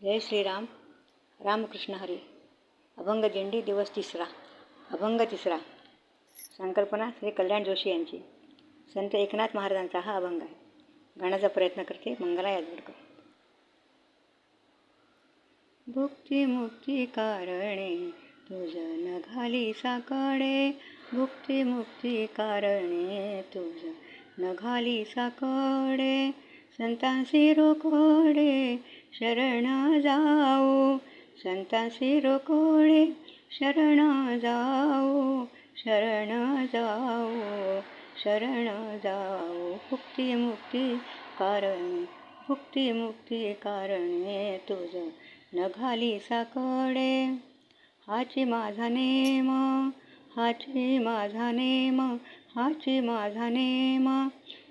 जय श्रीराम. रामकृष्ण हरी. अभंग दिंडी दिवस तिसरा. अभंग तिसरा. संकल्पना श्री कल्याण जोशी यांची. संत एकनाथ महाराजांचा हा अभंग आहे. गाण्याचा प्रयत्न करते मंगला यादवकर. भुक्ती मुक्ती कारणे तुझ न घाली साकडे, भुक्ती मुक्ती कारणे तुझ न घाली साकडे, संतांसी रोकोडे शरण जाऊ, संतांसी रोकोडे शरण जाऊ, शरण जाऊ, शरण जाऊ. भुक्ती मुक्ती कारणे, भुक्ती मुक्ती कारणे तुझ न घाली साकडे, हाची माझा नेम, हाची माझा नेम, हाची माझा नेम,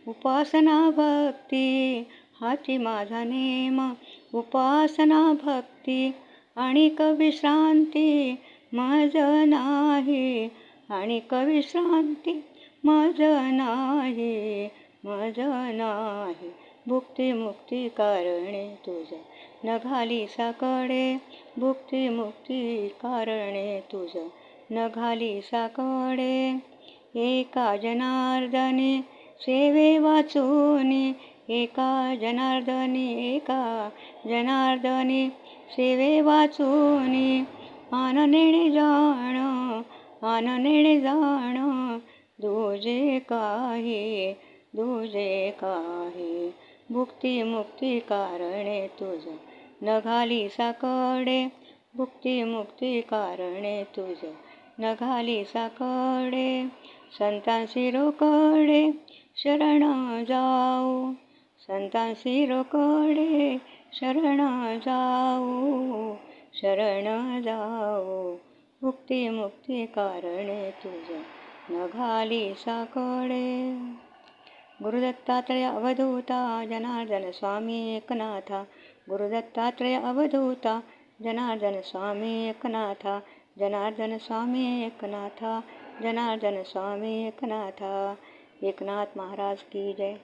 उपासना भक्ती, हाची माझा नेम, उपासना भक्ती, आणिक विश्रांती मज नाही, आणिक विश्रांती मज नाही, मज नाही. भुक्ती मुक्ती कारणे तुझ न घाली साकडे, भुक्ती मुक्ती कारणे तुझ न घाली साकडे, एका जनार्दनी सेवे वाचूनी, एका जनार्दनी, एका जनार्दनी सेवे वाचूनी, आननेणे जाण, आननेणे जाण, दुजे काही, दुजे काही. भुक्ती मुक्ती कारणे तुझ न घाली साकडे, भुक्ती मुक्ती कारणे तुझ न घाली साकडे, संतांसी रोकडे शरण जाऊ, संतांसी रोकडे शरण जाऊ, शरण जाऊ. भुक्ती मुक्ती कारणे तुझ न घाली साकडे. गुरुदत्तात्रय अवधूता जनार्दन स्वामी एकनाथा, गुरुदत्तात्रय अवधूता जनार्दन स्वामी एकनाथा, जनार्दन स्वामी एकनाथा, जनार्दन स्वामी एकनाथा. एकनाथ महाराज की जय.